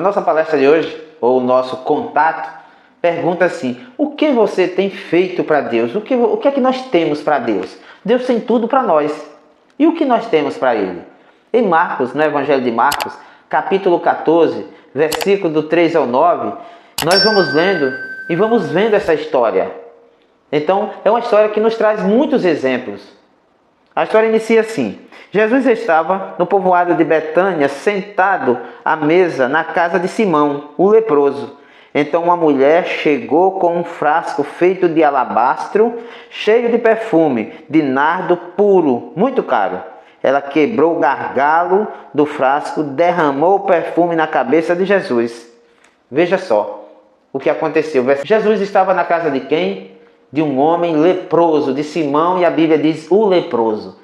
A nossa palestra de hoje, ou o nosso contato, pergunta assim: o que você tem feito para Deus? O que é que nós temos para Deus? Deus tem tudo para nós. E o que nós temos para Ele? Em Marcos, no Evangelho de Marcos, capítulo 14, versículo do 3 ao 9, nós vamos lendo e vamos vendo essa história. Então, é uma história que nos traz muitos exemplos. A história inicia assim: Jesus estava no povoado de Betânia, sentado à mesa na casa de Simão, o leproso. Então uma mulher chegou com um frasco feito de alabastro, cheio de perfume, de nardo puro, muito caro. Ela quebrou o gargalo do frasco, derramou o perfume na cabeça de Jesus. Veja só o que aconteceu. Jesus estava na casa de quem? De um homem leproso, de Simão, e a Bíblia diz o leproso.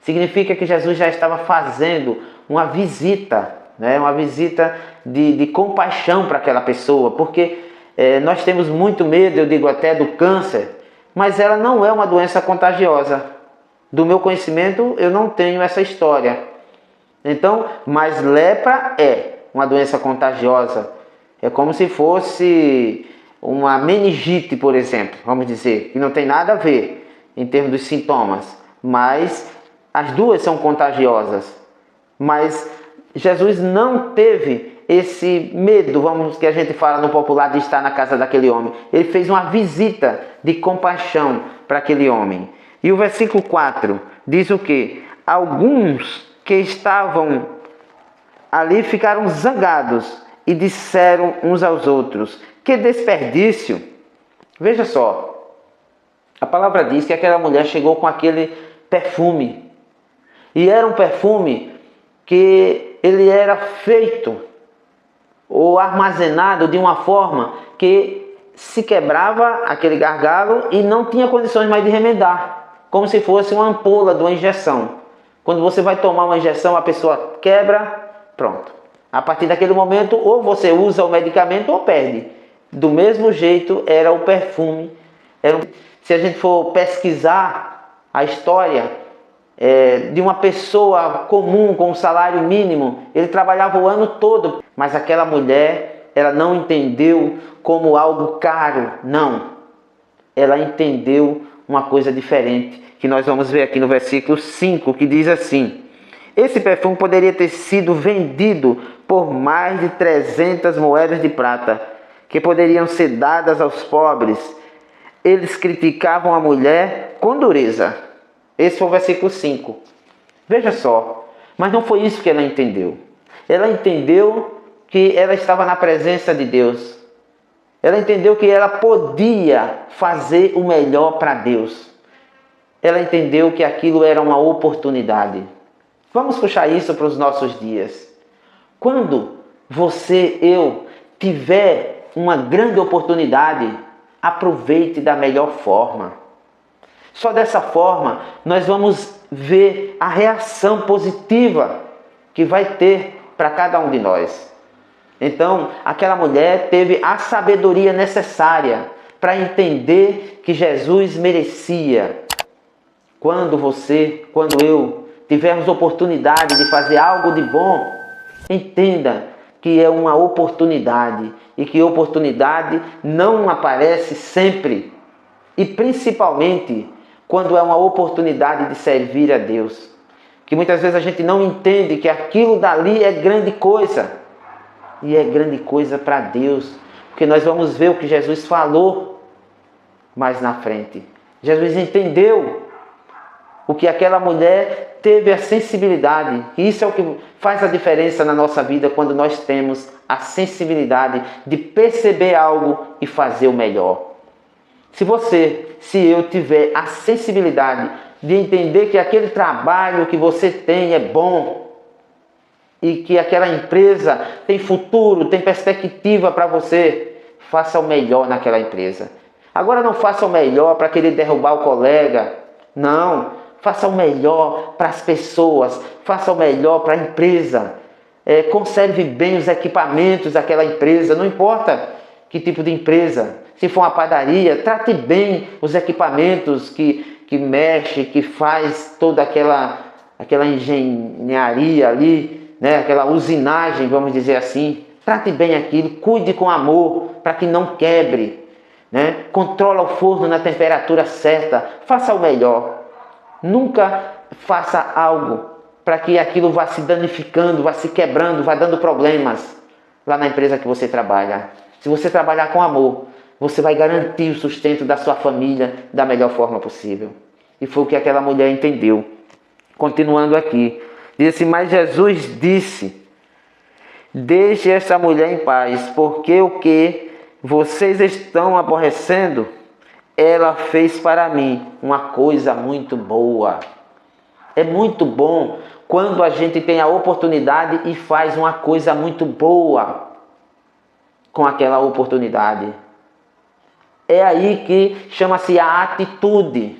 Significa que Jesus já estava fazendo uma visita, uma visita de compaixão para aquela pessoa, porque nós temos muito medo, eu digo até, do câncer, mas ela não é uma doença contagiosa. Do meu conhecimento, eu não tenho essa história. Então, mas lepra é uma doença contagiosa. É como se fosse uma meningite, por exemplo, vamos dizer, que não tem nada a ver em termos dos sintomas, mas as duas são contagiosas. Mas Jesus não teve esse medo, que a gente fala no popular, de estar na casa daquele homem. Ele fez uma visita de compaixão para aquele homem. E o versículo 4 diz o quê? Alguns que estavam ali ficaram zangados e disseram uns aos outros: que desperdício! Veja só, a palavra diz que aquela mulher chegou com aquele perfume. E era um perfume que ele era feito ou armazenado de uma forma que se quebrava aquele gargalo e não tinha condições mais de remendar. Como se fosse uma ampola de uma injeção. Quando você vai tomar uma injeção, a pessoa quebra, pronto. A partir daquele momento, ou você usa o medicamento ou perde. Do mesmo jeito era o perfume. Se a gente for pesquisar a história de uma pessoa comum com um salário mínimo, ele trabalhava o ano todo, mas aquela mulher, ela não entendeu como algo caro, não. Ela entendeu uma coisa diferente, que nós vamos ver aqui no versículo 5, que diz assim: esse perfume poderia ter sido vendido por mais de 300 moedas de prata, que poderiam ser dadas aos pobres. Eles criticavam a mulher com dureza. Esse foi o versículo 5. Veja só, mas não foi isso que ela entendeu. Ela entendeu que ela estava na presença de Deus. Ela entendeu que ela podia fazer o melhor para Deus. Ela entendeu que aquilo era uma oportunidade. Vamos puxar isso para os nossos dias. Quando você, eu, tiver uma grande oportunidade, aproveite da melhor forma. Só dessa forma nós vamos ver a reação positiva que vai ter para cada um de nós. Então, aquela mulher teve a sabedoria necessária para entender que Jesus merecia. Quando eu tivermos oportunidade de fazer algo de bom, entenda que é uma oportunidade e que oportunidade não aparece sempre, e principalmente quando é uma oportunidade de servir a Deus, que muitas vezes a gente não entende que aquilo dali é grande coisa, e é grande coisa para Deus, porque nós vamos ver o que Jesus falou mais na frente. Jesus entendeu o que aquela mulher teve a sensibilidade. E isso é o que faz a diferença na nossa vida, quando nós temos a sensibilidade de perceber algo e fazer o melhor. Se eu tiver a sensibilidade de entender que aquele trabalho que você tem é bom e que aquela empresa tem futuro, tem perspectiva para você, faça o melhor naquela empresa. Agora não faça o melhor para querer derrubar o colega. Não. Faça o melhor para as pessoas, faça o melhor para a empresa. Conserve bem os equipamentos daquela empresa, não importa que tipo de empresa. Se for uma padaria, trate bem os equipamentos que mexe, que faz toda aquela engenharia ali, aquela usinagem, vamos dizer assim. Trate bem aquilo, cuide com amor para que não quebre, né? Controla o forno na temperatura certa, faça o melhor. Nunca faça algo para que aquilo vá se danificando, vá se quebrando, vá dando problemas lá na empresa que você trabalha. Se você trabalhar com amor, você vai garantir o sustento da sua família da melhor forma possível. E foi o que aquela mulher entendeu. Continuando aqui, diz assim: mas Jesus disse: deixe esta mulher em paz, porque o que vocês estão aborrecendo, ela fez para mim uma coisa muito boa. É muito bom quando a gente tem a oportunidade e faz uma coisa muito boa com aquela oportunidade. É aí que chama-se a atitude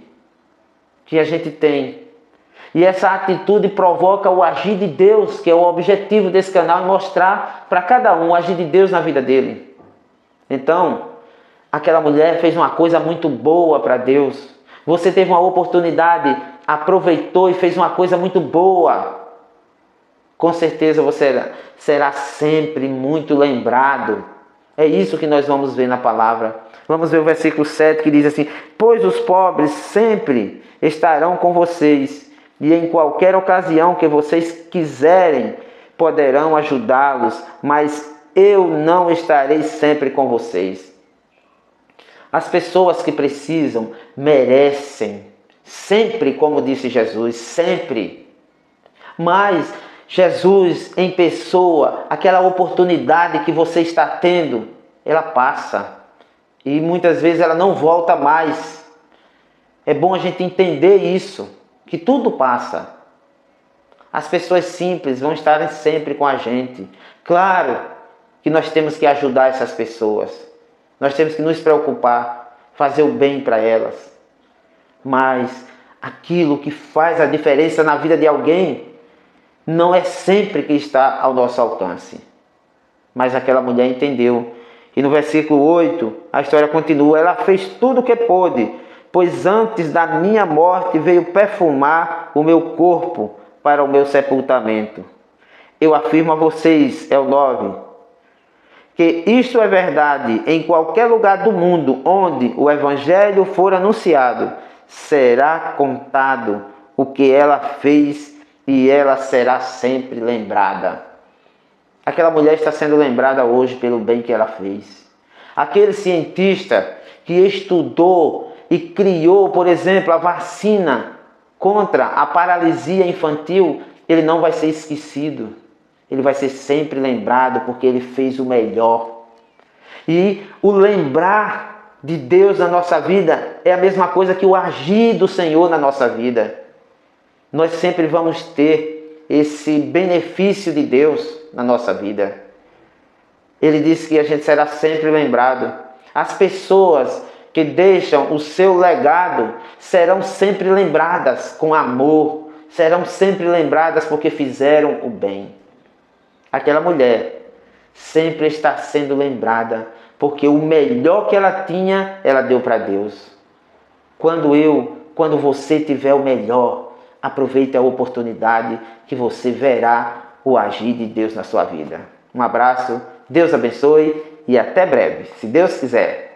que a gente tem. E essa atitude provoca o agir de Deus, que é o objetivo desse canal, mostrar para cada um o agir de Deus na vida dele. Então, aquela mulher fez uma coisa muito boa para Deus. Você teve uma oportunidade, aproveitou e fez uma coisa muito boa. Com certeza você será sempre muito lembrado. É isso que nós vamos ver na palavra. Vamos ver o versículo 7 que diz assim: pois os pobres sempre estarão com vocês, e em qualquer ocasião que vocês quiserem, poderão ajudá-los, mas eu não estarei sempre com vocês. As pessoas que precisam merecem, sempre, como disse Jesus, sempre. Mas Jesus em pessoa, aquela oportunidade que você está tendo, ela passa. E muitas vezes ela não volta mais. É bom a gente entender isso, que tudo passa. As pessoas simples vão estar sempre com a gente. Claro que nós temos que ajudar essas pessoas. Nós temos que nos preocupar, fazer o bem para elas. Mas aquilo que faz a diferença na vida de alguém não é sempre que está ao nosso alcance. Mas aquela mulher entendeu. E no versículo 8, a história continua: ela fez tudo o que pôde, pois antes da minha morte veio perfumar o meu corpo para o meu sepultamento. Eu afirmo a vocês, é o 9, que isto é verdade em qualquer lugar do mundo onde o evangelho for anunciado, será contado o que ela fez e ela será sempre lembrada. Aquela mulher está sendo lembrada hoje pelo bem que ela fez. Aquele cientista que estudou e criou, por exemplo, a vacina contra a paralisia infantil, ele não vai ser esquecido. Ele vai ser sempre lembrado porque ele fez o melhor. E o lembrar de Deus na nossa vida é a mesma coisa que o agir do Senhor na nossa vida. Nós sempre vamos ter esse benefício de Deus na nossa vida. Ele disse que a gente será sempre lembrado. As pessoas que deixam o seu legado serão sempre lembradas com amor, serão sempre lembradas porque fizeram o bem. Aquela mulher sempre está sendo lembrada porque o melhor que ela tinha, ela deu para Deus. Quando você tiver o melhor, aproveite a oportunidade que você verá o agir de Deus na sua vida. Um abraço, Deus abençoe e até breve, se Deus quiser.